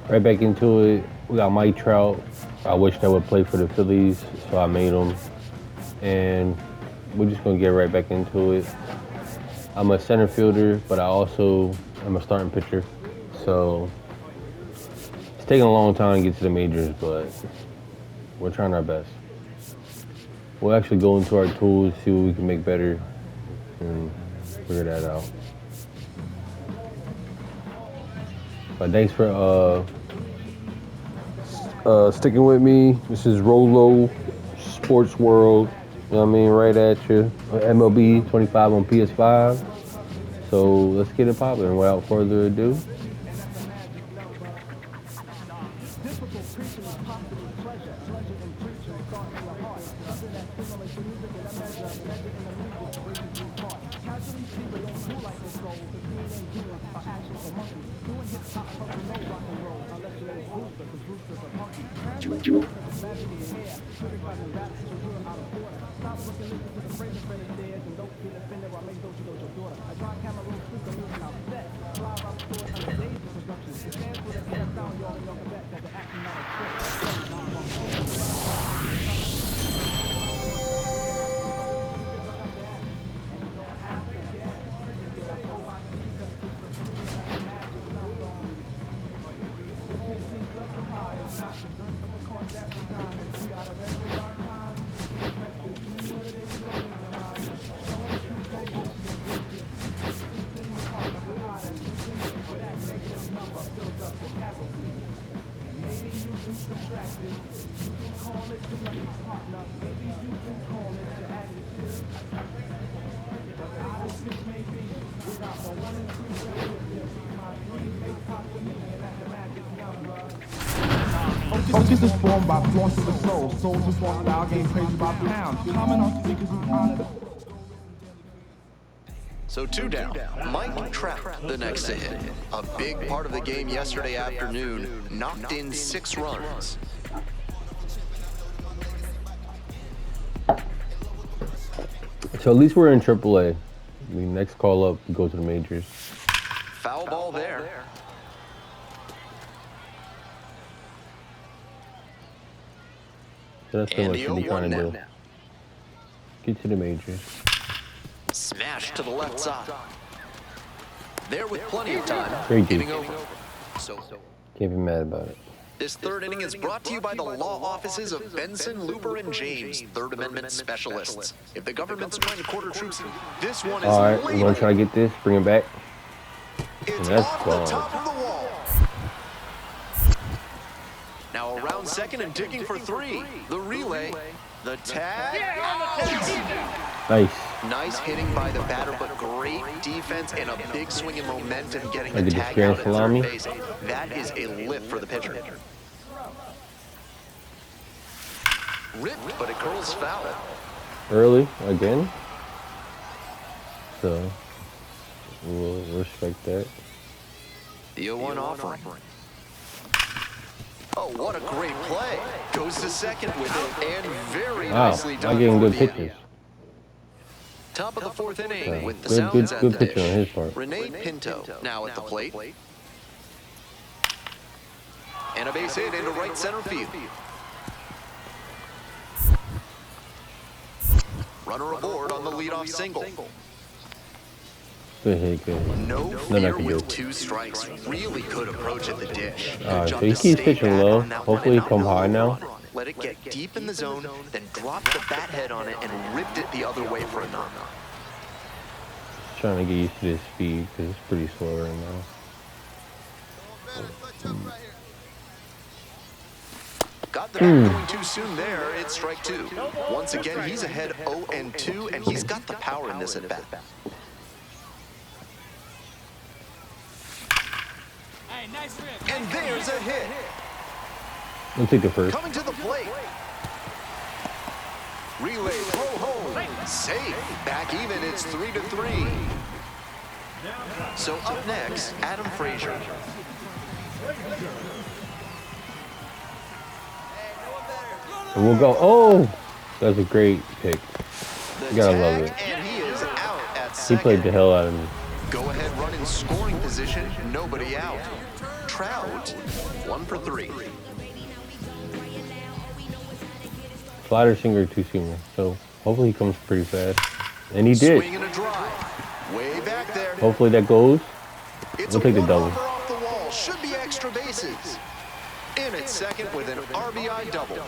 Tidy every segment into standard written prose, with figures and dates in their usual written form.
Right back into it. We got Mike Trout. I wish that would play for the Phillies, so I made him. And we're just gonna get right back into it. I'm a center fielder, but I also am a starting pitcher. So it's taking a long time to get to the majors, but we're trying our best. We'll actually go into our tools, see what we can make better, and figure that out. But thanks for sticking with me. This is ROLO Sports World. You know what I mean? Right at you. MLB 25 on PS5. So let's get it popping. Without further ado. Focus is formed by flaunts of the soul. Souls who flaunt style game praised by pounds. Comment on speakers who honor. So 2 down. Mike Trout, the next to hit. A big part of the game yesterday afternoon, knocked in 6 runs. So at least we're in AAA. The next call up, we go to the majors. Foul ball there. So that's pretty much what we're trying to do. Get to the majors. Smash to the left side. There with plenty of time. Great deep. Getting over. So Can't be mad about it. this third inning is brought to you by the law offices of Benson, Looper, and James, Third Amendment specialists. If the government's trying to quarter troops, this one is All right, we're gonna try to get this. Bring it back. It's That's off the gone. top of the wall. Now around second and digging for 3. The relay. The tag. Nice. Nice hitting by the batter, but great defense and a big swing in momentum getting Like the a tag disappearing out at third salami. base. That is a lift for the pitcher. Ripped, but it curls foul. Early again. So we'll respect that. The 0-1 offering. Oh, what a great play. Goes to second with it, and very Wow, nicely I'm done. getting for good the pitches. inning. Top of the 4th inning Okay. with the Good- sounds good at the pitching on his part. Renee Pinto now at the plate. And a base hit into right center field. Runner aboard on the leadoff single. Good hit, good hit. No Nothing I fear can with do. 2 strikes. Really could approach at the dish. Good Alright, job so he to keeps stay pitching back low. on that Hopefully one he come and high not now. run. Let it get deep in the zone, then drop the bat head on it and ripped it the other way for a knock. Trying to get used to this speed because it's pretty slow right now. Got the bat going too soon there. It's strike 2. Once again, he's ahead 0-2, and he's got the power in this at bat. And there's a hit. We'll take the first. Coming to the plate. Relay throw home. Safe. Back even. It's 3-3. So up next, Adam Frazier. And we'll go. Oh, that's a great pick. The You gotta love tag, it. and he is out at He second. played the hell out of me. Go ahead run in scoring position. Nobody out. Trout, 1 for 3. Slider, sinker, two-seamer. So hopefully he comes pretty fast. And he did. Swing and a drive. Way back there. Hopefully that goes. It's We'll take the double. off the wall. Should be extra bases. In at second with an RBI double.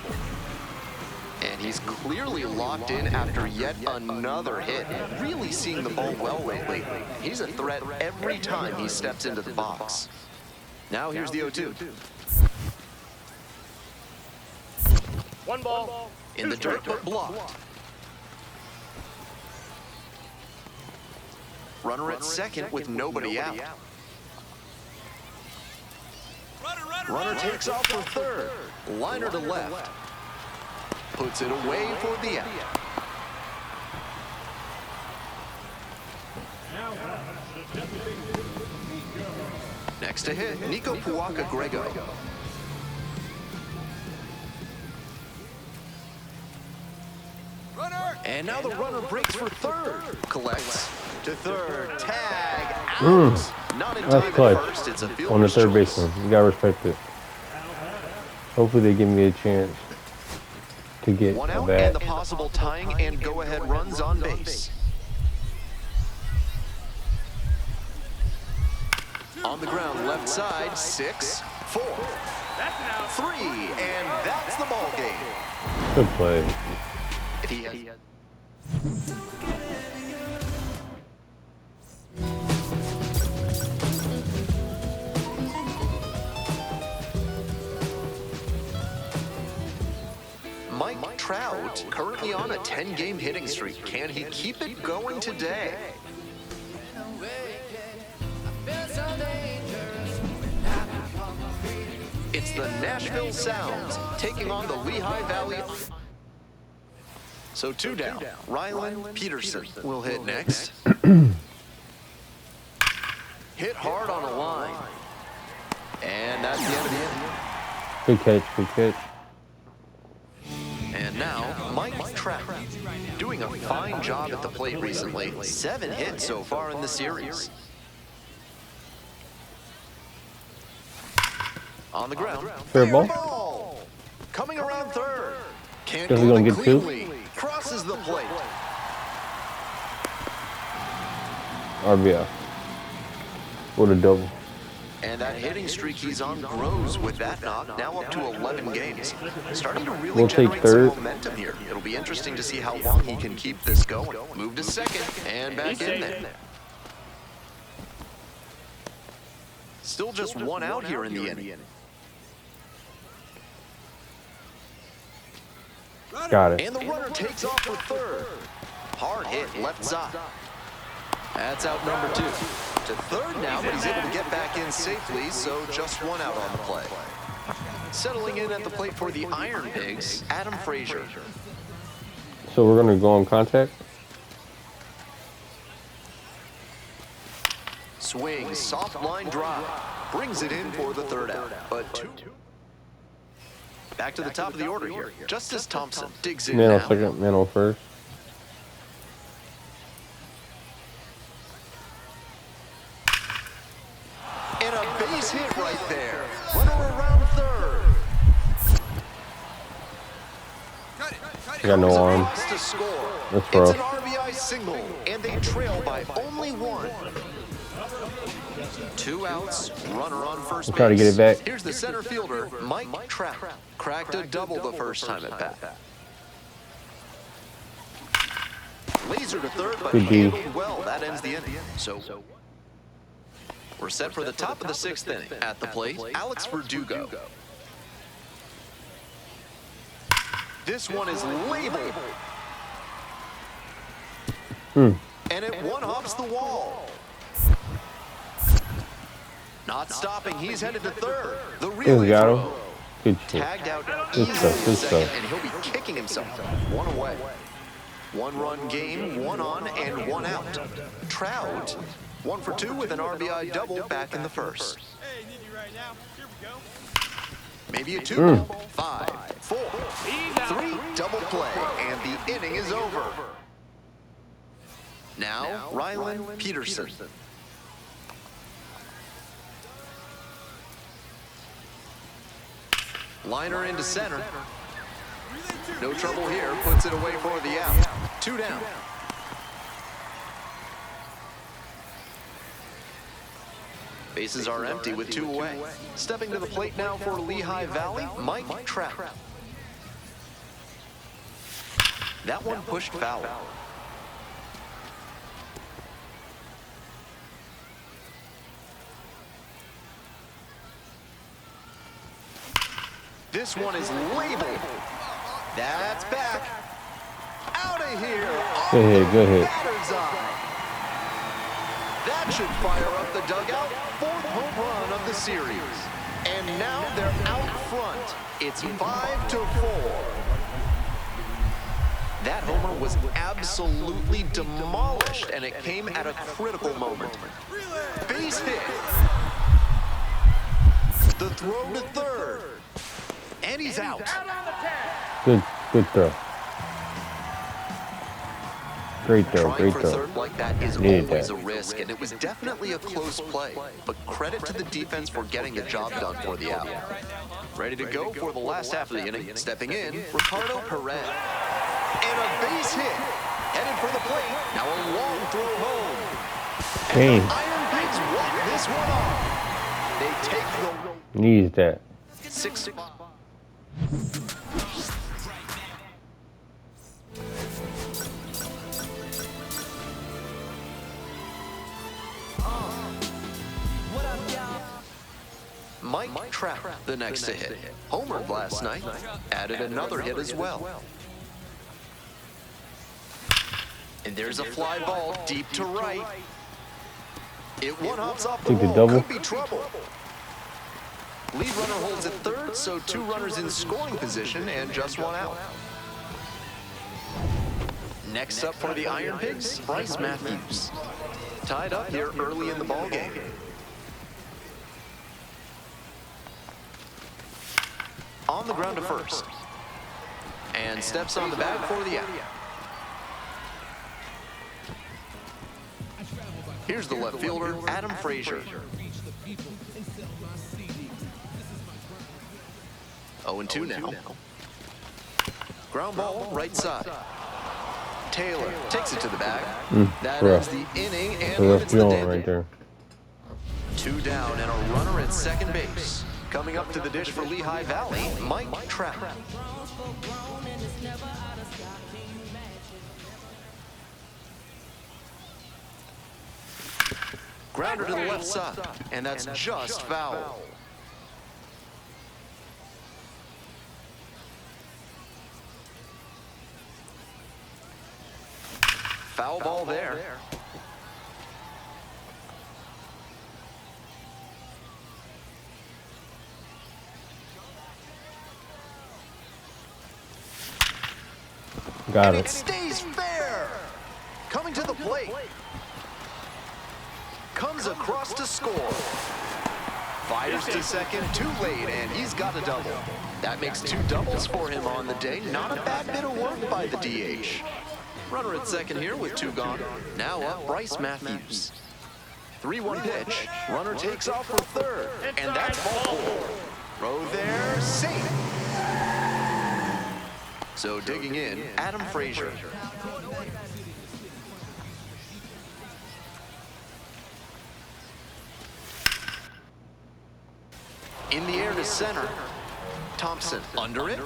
And he's clearly locked in after yet another hit. Really seeing the ball well lately. He's a threat every time he steps into the box. Now here's the 0-2. 1 ball. In the dirt, but blocked. Runner at second with nobody out. Runner takes off for third. Liner to left. Puts it away for the out. Next to hit, Nico Puaka-Grego. And now the runner breaks for third. Collects to third. Tag out. Not in time at first. It's a fielder's On the third choice. baseman. You gotta respect it. Hopefully they give me a chance to get One a out bat. and the possible tying and go-ahead runs on base. On the ground, left side, 6, 4, 3, and that's the ball game. Good play. If he has Mike Trout, currently on a 10-game hitting streak. Can he keep it going today? It's the Nashville Sounds taking on the Lehigh Valley. So 2 down. Rylan Peterson will hit next. Hit hard on a line. And that's the end of the inning. Good catch, good catch. And now, Mike Trout, doing a fine job at the plate recently. 7 hits so far in the series. On the ground. Fair ball. Coming around third. Can't Guess we're go gonna it get 2. cleanly. Crosses the plate. RBI. What a double. And that hitting streak he's on grows with that knock, now up to 11 games. Starting to really We'll take generate third. some momentum here. It'll be interesting to see how long he can keep this going. Move to second and back in there. Still just 1 out here in the inning. Got it. And the runner takes off for third. Hard hit left side. That's out number 2. To third now, but he's able to get back in safely, so just 1 out on the play. Settling in at the plate for the Iron Pigs, Adam Frazier. So we're gonna go on contact. Swings, soft line drive. Brings it in for the third out. But 2. Back to the top of the order here. Justice Thompson digs in Man on now. second, man on first. And a base hit right there. Runner around third. I got no arm. Across to score. That's It's rough. an RBI single, and they trail by only 1. 2 outs, runner on first base. We'll try to get it back. Here's the center fielder, Mike Trout. Cracked a double the first time at bat. Laser to third, but Good D. handled well. That ends the inning. So we're set for the top of the 6th inning. At the plate, Alex Verdugo. This one is labeled. And it one-hops the wall. Not stopping, he's headed to third. The relay Got him. throw. Good shit. Tagged out Good easily stuff, in good second, stuff. and he'll be kicking himself. 1 away. 1-run game, 1 on and 1 out. Trout, 1 for 2 with an RBI double back in the first. Hey, need you right now. Here we go. Maybe a 2. 5, 4, 3, double play, and the inning is over. Now, Rylan Peterson. Liner into center. No trouble here, puts it away for the out. 2 down. Bases are empty with 2 away. Stepping to the plate now for Lehigh Valley, Mike Trout. That one pushed foul. This one is labeled. That's back. Out of here. Good hit, good hit. That should fire up the dugout. 4th home run of the series. And now they're out front. It's 5-4. That homer was absolutely demolished, and it came at a critical moment. Base hit. The throw to third. And he's out. Good throw. Great throw, Trying great for throw. third like that is Needed always that. a risk, and it was definitely a close play. But credit to the defense for getting the job done for the out. Ready to go for the last half of the inning. Stepping in, Ricardo Perez. And a base hit. Headed for the plate. Now a long throw home. Dang. Iron Pigs walk this one off. They take the Needs that. 6. Mike Trout, the next to hit. Homered last night, added another hit as well. And there's a fly ball deep to right. It one-hops off the Take the wall, double. could be trouble. Lead runner holds at third, so 2 runners in scoring position and just 1 out. Next up for the Iron Pigs, Bryce Matthews. Tied up here early in the ballgame. On the ground to first. And steps on the bag for the out. Here's the left fielder, Adam Frazier. 0-2 now. Ground ball, right side. Taylor takes it to the bag. That ends the inning and limits the Feeling day. right there. 2 down and a runner at second base. Coming up to the dish for Lehigh Valley, Mike Trout. Grounder to the left side, and that's just foul. Foul ball there. Got And it it. stays fair. Coming to the plate. Comes across to score. Fires to second, too late, and he's got a double. That makes 2 doubles for him on the day. Not a bad bit of work by the DH. Runner at second here with 2 gone. Now up, Bryce Matthews. 3-1 pitch. Runner takes off for third, and that's ball 4. Throw there, safe. So digging in, Adam Frazier. In the air to center. Thompson under it.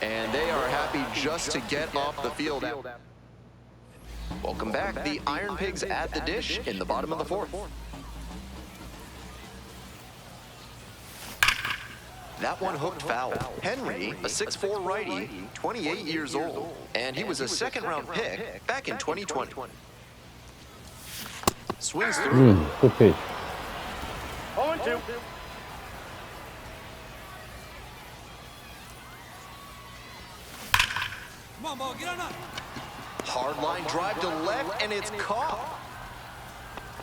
And they are happy just to get off the field. Welcome back. The Iron Pigs at the dish in the bottom of the 4th. That one hooked foul. Henry, a 6'4" righty, 28 years old, and he was a second-round pick back in 2020. Swings through. Good pitch. 0-2. Come on, ball, get on up. Hard line drive to left, and it's caught.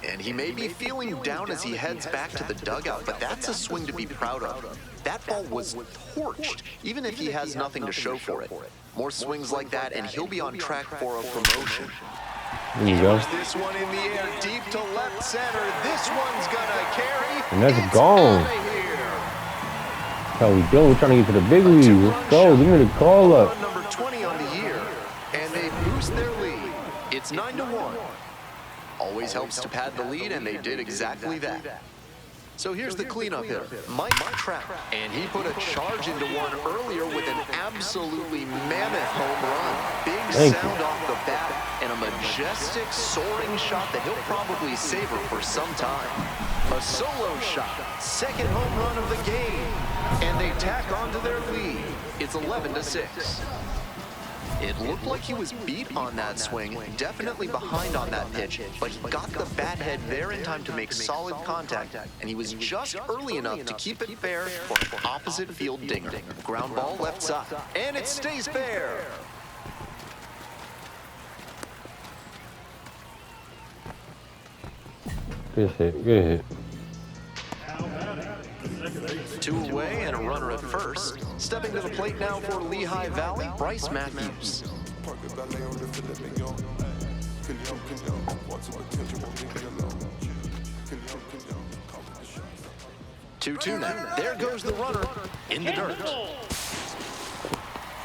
And he may be feeling down as he heads back to the dugout, but that's a swing to be proud of. That ball was torched, even if he has nothing to show for it. More swings like that, and he'll be on track for a promotion. There you go. This one in the air, deep to left center. This one's gonna carry. And that's It's gone. outta here. how we doing? We're trying to get to the big league. Let's go. Give me the call up. Number 20 on the year, and they boost their lead. It's 9-1. Always helps to pad the lead, and they did exactly that. So here's the cleanup hitter, Mike Trout, and he put a charge into one earlier with an absolutely mammoth home run. Big sound off the bat, and a majestic soaring shot that he'll probably savor for some time. A solo shot, second home run of the game, and they tack onto their lead. It's 11-6. It looked like he was beat on that swing, definitely behind on that pitch, but he got the bat head there in time to make solid contact, and he was just early enough to keep it fair for an opposite field dinger. Ground ball left side, and it stays fair. Good hit. Good hit. 2 away and a runner at first. Stepping to the plate now for Lehigh Valley, Bryce Matthews. 2-2 now. There goes the runner in the dirt.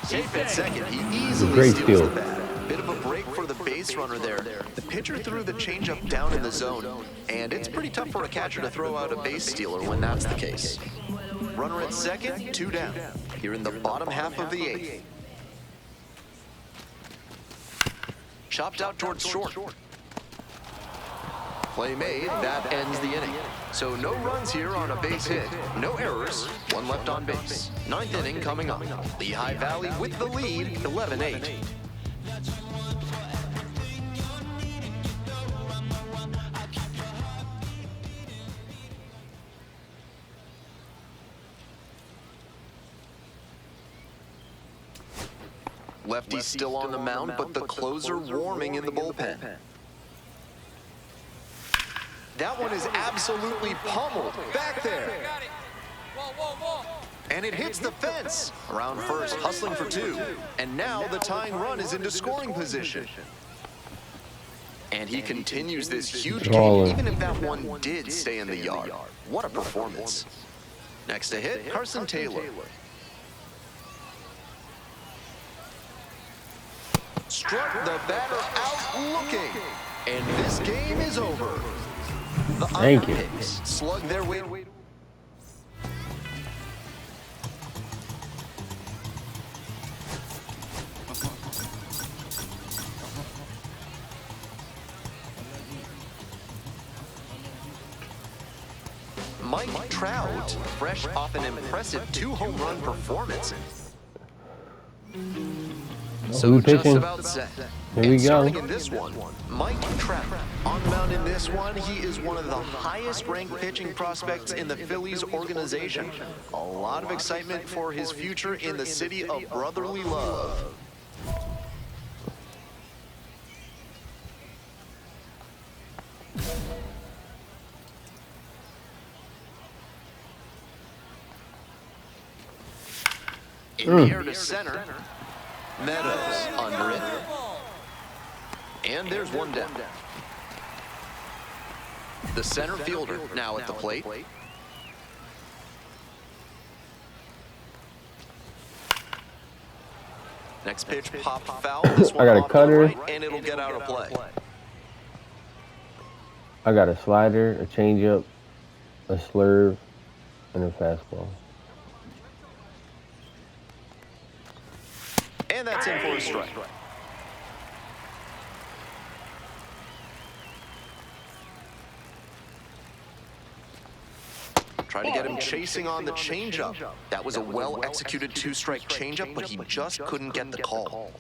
Safe at second. He easily steals the bat. Bit of a break for the base runner there. The pitcher threw the changeup down in the zone, and it's pretty tough for a catcher to throw out a base stealer when that's the case. Runner at second, 2 down. Here in the bottom half of the 8th. Chopped out towards short. Play made, that ends the inning. So no runs here on a base hit, no errors, 1 left on base. 9th inning coming up. Lehigh Valley with the lead, 11-8. Lefty's still on the mound, but the closer warming in the bullpen. That one is absolutely pummeled back there. And it hits the fence. Around first, hustling for 2. And now the tying run is into scoring position. And he continues this huge game, even if that one did stay in the yard. What a performance. Next to hit, Carson Taylor. Struck the batter out looking. And this game is over. The Thank you. Picks slug their way. Mike Trout, fresh off an impressive 2-home run performance. So just about set. Here we go. In this one, Mike Trout on the mound in this one. He is one of the highest-ranked pitching prospects in the Phillies organization. A lot of excitement for his future in the city of brotherly love. In the air to center. Meadows under it. And there's 1 down. The center fielder now at the plate. Next pitch, pop foul. This one I got a off cutter. the right, and it'll get out of play. I got a slider, a changeup, a slurve, and a fastball. And that's in for a strike. Try to get him chasing on the changeup. That was a well-executed 2-strike changeup, but he just couldn't get the call.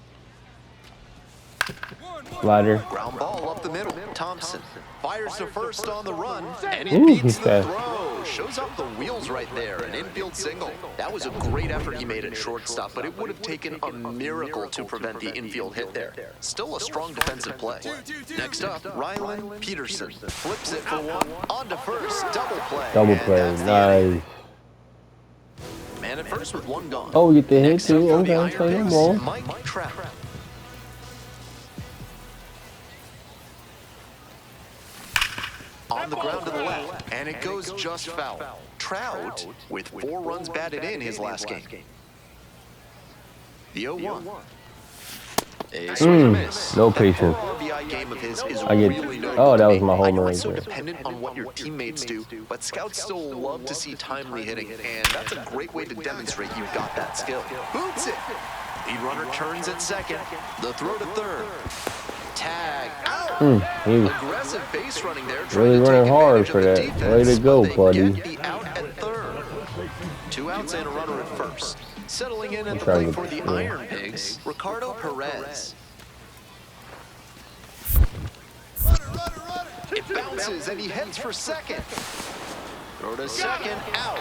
Slider. Ground ball up the middle. Thompson fires to first on the run, and he beats the throw. Shows up the wheels right there, an infield single. That was a great effort he made at shortstop, but it would have taken a miracle to prevent the infield hit there. Still a strong defensive play. Next up, Rylan Peterson flips it for 1, on to first, double play. Double play, nice. Man at first with 1 gone. Oh, you get the hit too? Okay, play them all. Mike Trout. On the ground to the left, and it goes just foul. Trout with 4 runs batted in his last game. The 0-1. A swing and a miss. No That patience. RBI game of his is I get. really notable Oh, that to was me. my I homer know right it's so there. dependent on what your teammates do, but scouts still love to see timely hitting, and that's a great way to demonstrate you've got that skill. Boots it. Lead runner turns at second. The throw to third. Tag out. He was Aggressive base running there. really trying to running take hard advantage for of the that. defense, Way to go, but they buddy. get the out at third. 2 outs and a runner at first. Settling in at the trying plate to for the Iron Pigs, Ricardo Perez. It bounces and he heads for second. Throw to second, out.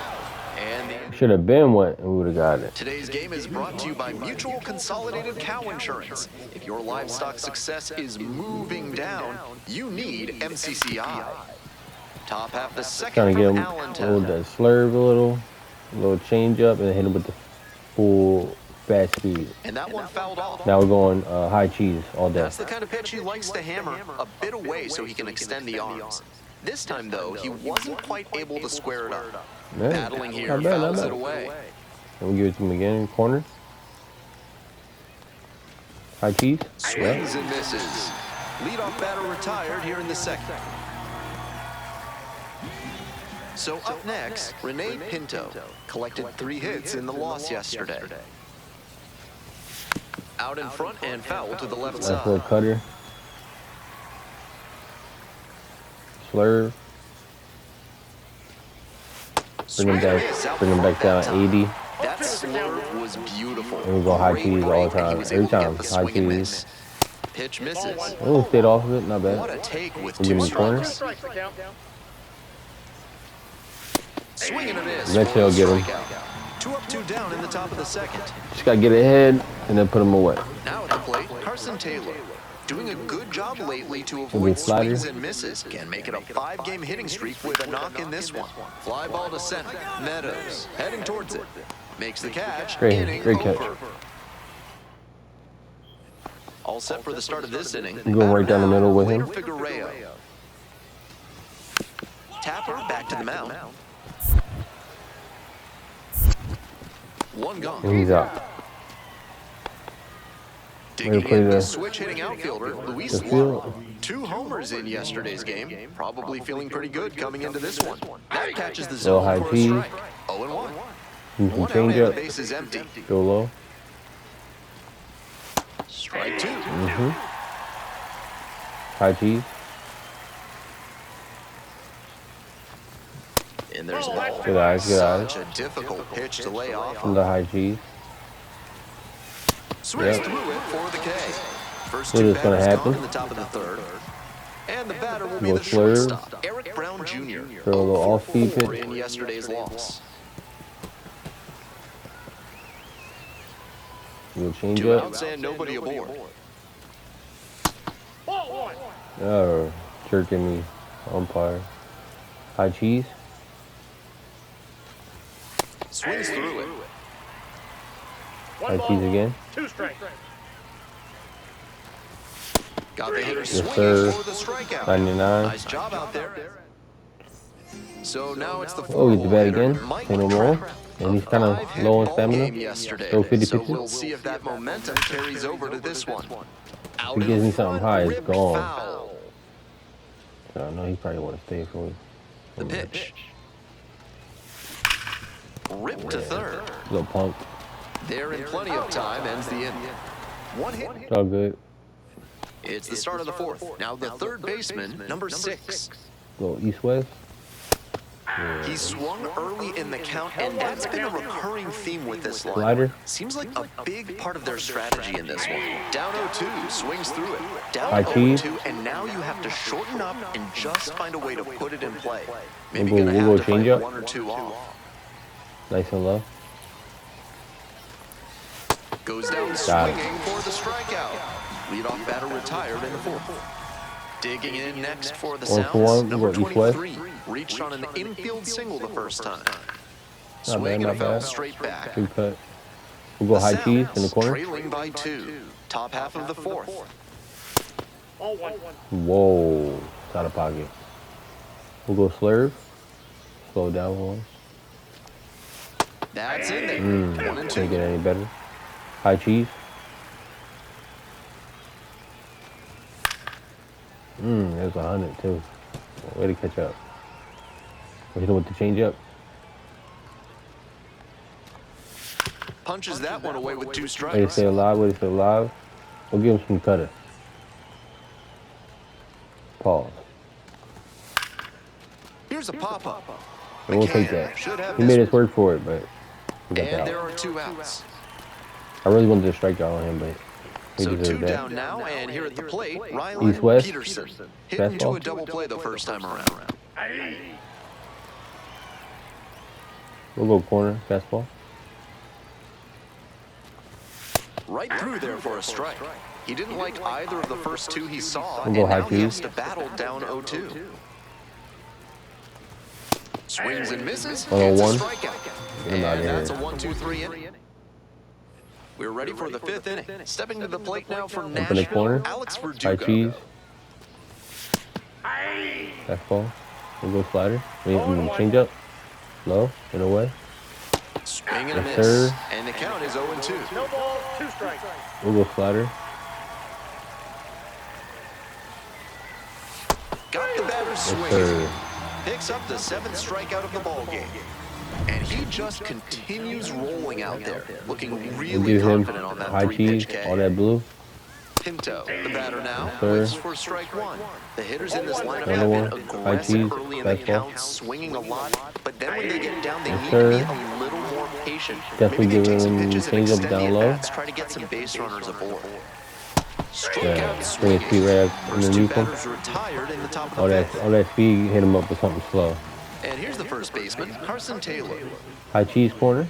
And the should have been one, and we would have got it. Today's game is brought to you by Mutual Consolidated Cow Insurance. If your livestock success is moving down, you need MCCI. Top half the second Trying to get from him a little Allentown. that slurve a little change up, and hit him with the full fast speed. And that one fouled off. Now we're going high cheese all day. That's the kind of pitch he likes to hammer a bit away so he can extend the arms. This time, though, he wasn't quite able to square it up. Man, Battling here, not bad, not fouls bad. it away. And we give it to him again in the corner. High cheese. Yeah. Swings and misses. Leadoff batter retired here in the second. So up next, Rene Pinto collected 3 hits in the loss yesterday. Out in front and foul to the left Nice little side. cutter. Slurve. Bring him back down 80. That slurve was beautiful. And we go high Great cheese all break, the and he time. was Every able to get time, the high swing and cheese. miss. Pitch misses. Oh, stayed off of it, not What bad. a take with We'll 2 give him corner. strikes. Swing and a miss. Eventually he'll get him. Strikeout. 2 up, 2 down in the top of the second. Just gotta get ahead and then put him away. Now at the plate, Carson Taylor. Doing a good job lately to good avoid slider. swings and misses. Can make it a 5-game hitting streak with a knock in this one. Fly ball to center. Meadows heading towards it. Makes the catch. Great, Inning great catch. over. All set for the start of this inning. You go right down the middle with him. Waiter Figueroa. Tapper back to the mound. 1 gone. And he's out. Digging play in the the- switch hitting outfielder, Luis the field. Lara. 2 homers in yesterday's game. Probably feeling pretty good coming into this one. That catches the Little zone high for a cheese. strike. 0-1. You can 1 out change and the up. base is empty. Go low. Strike 2. High cheese. And there's a ball. Good eyes, good eyes. Such a difficult pitch to lay off. From the high cheese. Swings Yep. through it for the K. First What 2 is gonna batters happen? gone in the top of the third. And the batter will be Little the slurve. shortstop, Eric Brown Jr. Throw a little off-speed 0 for pitch. in yesterday's loss. You'll change 2 up. outs and nobody aboard. Oh, jerking me. Umpire. High cheese. Swings through it. High cheese again. 2 strikes. Got the hitter Yes, swinging sir. for the strikeout. 99. Nice job out there. So now it's the Oh, he's the bat hitter, again. Mike Say no more. Trout. And he's A kind of 5-hit low in ball stamina. game yesterday. Throw 50 So pitches. we'll see if that momentum carries over to this one. Out He in gives me front, something high, it's ripped gone. foul. So I know he probably want to stay for me. The pitch. Ripped to third. Little punk. There in plenty of time ends the inning. 1 hit. It's all good. It's the start of the fourth. Now the third baseman, number 6. Little east-west. He swung early in the count, and that's been a recurring theme with this line. Slider. Seems like a big part of their strategy in this one. Down 0-2, swings through it. Down High cheese. 0-2, and now you have to shorten up and just find a way to put it in play. Maybe We'll go- gonna we'll have go to find change up. 1 or 2 off. Nice and low. Goes down Got it. swinging for the strikeout. Leadoff batter retired in the fourth. Digging in next for the 1 for Sounds, 1, number we'll go east-west. 23. Reached on an infield single the first time. Not Swing bad, and a not foul bad. straight back. Good cut. We'll go The high cheese in the Sounds corner. trailing by 2. Top half of the fourth. All 1. Whoa. It's out of pocket. We'll go slurve. Slow down one. That's in there. 1 and 2. Can't get any better. High cheese. There's 100 too. Way to catch up. Hit him with the change up. Punches that one away with 2 Way to strikes. stay alive. Way to stay alive. We'll give him some cutter. Pause. Here's a pop-up. We'll take that. He made us work for it, but we got And that there out. are 2 outs. I really wanted to strike out on him, but he So 2 deserved that. down now, and here at the plate, Rylan East-West. Peterson hit into Fastball. a double play the first time around. We'll go corner. Fastball. Right through there for a strike. He didn't like either of the first 2 he saw, We'll and go high now he has cheese. to battle down 0-2. Swings and misses. 101. It's a strikeout. Get him And out of that's a here. 1-2-3 inning. We're ready for the 5th inning. Stepping to the plate now for Open the Nashville, corner. Alex High Verdugo. cheese. Fastball. We'll go slider. Change up. Low. And away. Swing and a Yes, miss. sir. And the count is 0-2. No ball, 2 strikes. We'll go slider. Got the batter Yes, swinging. sir. Picks up the 7th strikeout of the ball game. And he just continues rolling out there, looking We'll really give him confident on that high 3-pitch cheese. K. All that blue. Pinto, the batter now, sir. waits for strike 1. The hitters in this lineup Another have one. been High aggressive cheese. early in the Fastball. count, swinging a lot. But then when they get down, they Yes, need sir. to be a little more patient. Definitely Maybe they take some giving him pitches and change up extend down the low. at-bats, try to get some base runners aboard. Strikeout Yeah. Bring his swinging. feet right First 2 underneath him. batters retired in the top of All the that, 5th. all that speed, hit him up with something slow. And here's the first baseman, Carson Taylor. High cheese corner.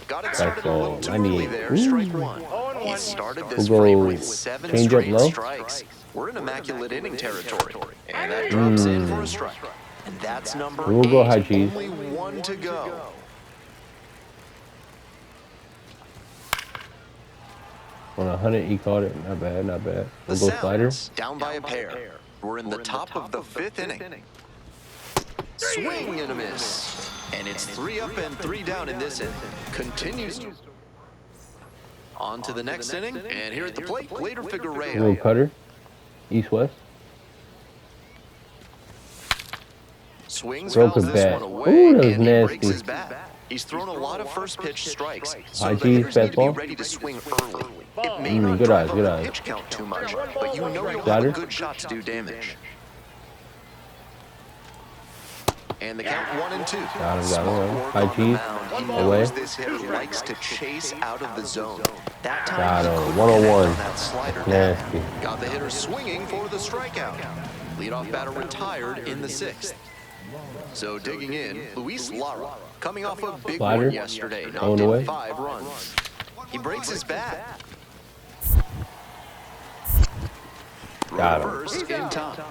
Got it started a Fastball, little too early 98. there, strike 1. He started this We'll frame go with 7 change up straight low. strikes. We're in immaculate inning territory. And that drops in for a strike. And that's number We'll 8. go high cheese. Only 1 to go. On 100, he caught it. Not bad, not bad. The We'll go slider. Sounds down by a pair. We're in the top of the 5th inning. Swing and a miss. And it's 3 up and 3 down in this inning. Continues on to the next inning. And here at the plate, Later We'll Figueroa. go cutter. East-west. Swings, Broke fouls a this bat. one away, Ooh, that was and he breaks nasty. his bat. He's thrown a lot of first pitch strikes, so High the cheese, hitters need to be fastball. ready to swing early. It may not Good drive eyes, good up the eyes. pitch count too much, but you know you'll have a Slider. good shot to do damage. And the count 1 and 2. Got him, Smart right. work High on the cheese. mound. He Away. knows this hitter likes to chase out of the zone. That time Got he him. couldn't 101. connect on that slider. Nasty. Got the hitter swinging for the strikeout. Leadoff batter retired in the 6th. So digging in, Luis Lara, coming off a big Slider. one yesterday, knocked Going in away. 5 runs. He breaks his bat. Got him. Reversed in time.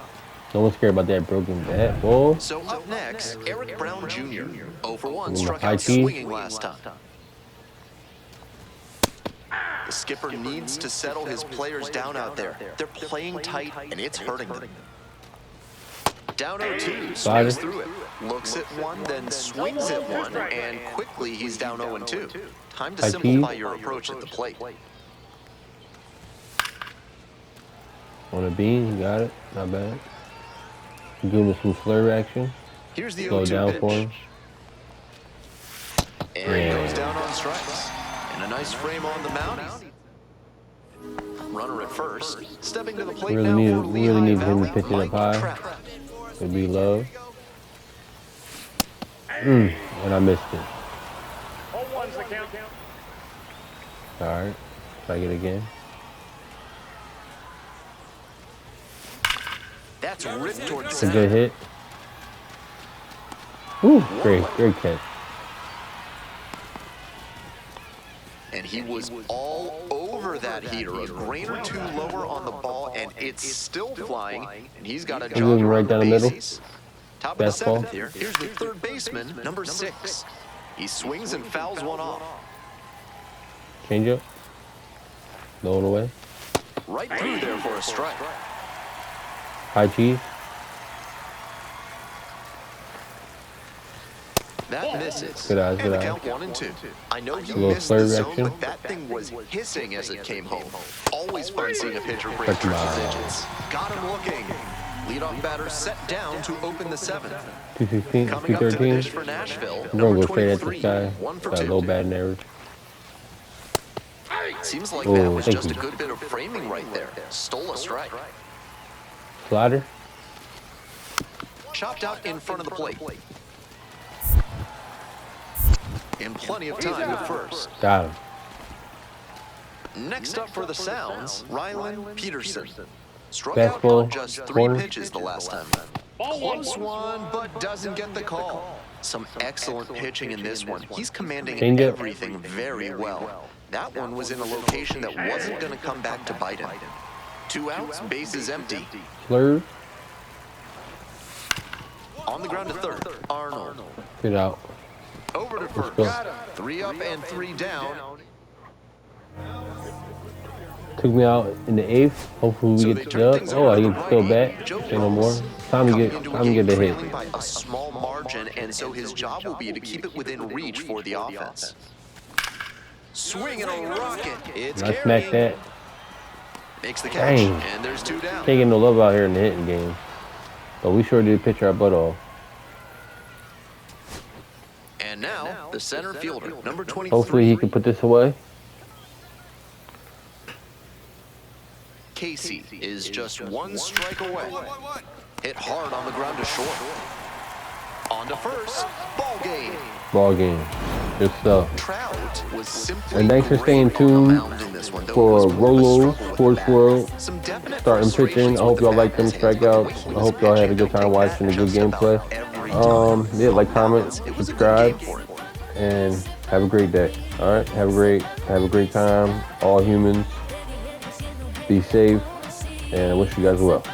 No one's scared about that broken bat. Whoa. So up next, Eric Brown Jr. 0 for 1, Ooh, struck high out key. swinging last time. The skipper needs to settle his players down out there. They're playing tight, and it's hurting them. Down 0-2, Slider. swings through it. Looks at one, then swings at one, and quickly he's down 0-2. Time to High simplify key. your approach at the plate. On a bean, he got it. Not bad. Give him some slur action. Here's the Slow 0-2 down pitch. for him. And it Yeah. goes down on strikes. And a nice frame on the mound. Runner at first. Stepping to the plate Really now need- for we really Lehigh need him to Valley, pitch it up Mike high. Trout. It'd be low. And I missed it. 0-1's the count. All right. Try it again. That's ripped towards It's a good center. hit. Woo, great catch. And he was all over that heater. A grain or 2 lower on the ball, and it's still flying. And he's got a jog moving right around down the the middle. bases. Top of the Fastball. 7th here. Here's the third baseman, number 6. He swings and fouls one off. Change up. Low and away. Right through there for a strike. High cheese. That misses. Good eyes, And good the eyes. count 1-2. I know he little missed the flare zone, action. but that thing was hissing as it came home. Always fun seeing a pitcher break Check him triple out. digits. Got him looking. Leadoff batter set down to open the 7th. 216, Coming up to the dish 213. for Nashville, I'm gonna number go straight at this 23, guy. 1 for Got a 2. low batting average. Seems like Oh, that was thank just you. a good bit of framing right there. Stole a strike. Slider. Chopped out in front of the plate. And plenty of time to first. Got him. Next up for the Sounds, Rylan Peterson. Struck Fastball, out just 3 corner. pitches the last time. Close one, but doesn't get the call. Some excellent pitching in this one. He's commanding Changeup. everything very well. That one was in a location that wasn't going to come back to bite him. 2 outs, bases empty. Slurve. On the ground to third, Arnold. Get out. Over to Let's go. first. 3 up and 3 down. Took me out in the 8th. Hopefully we So get they the turn dub. things Oh, over I to get the to go right. back. Joe Say no more. Rose Time to coming get into a time to game get the trailing hit. by a small margin, and so his job will be to keep it within reach for the offense. Swing and a rocket. It's And I smacked carrying. that. Makes the catch, Dang. and there's 2 down. Can't get no love out here in the hitting game. But we sure did pitch our butt off. And now, the center fielder, number 23. Hopefully he can put this away. Casey is just 1 strike away. Hit hard on the ground to short. On to first. Ball game. Ball game. Good stuff. Trout was simply And thanks for great staying on the tuned mound in this one, though it for was more of a Rolo struggle with Sports bat. World. Some definite Starting pitching. frustrations I hope with y'all the like them bat, as the way strikeouts. he I was hope y'all had a good pitching. time Don't watching the take good that just gameplay. about every time. Yeah, like, comment, It was a good subscribe, game for him. and have a great day. All right, have a great time. All humans, be safe, and I wish you guys well.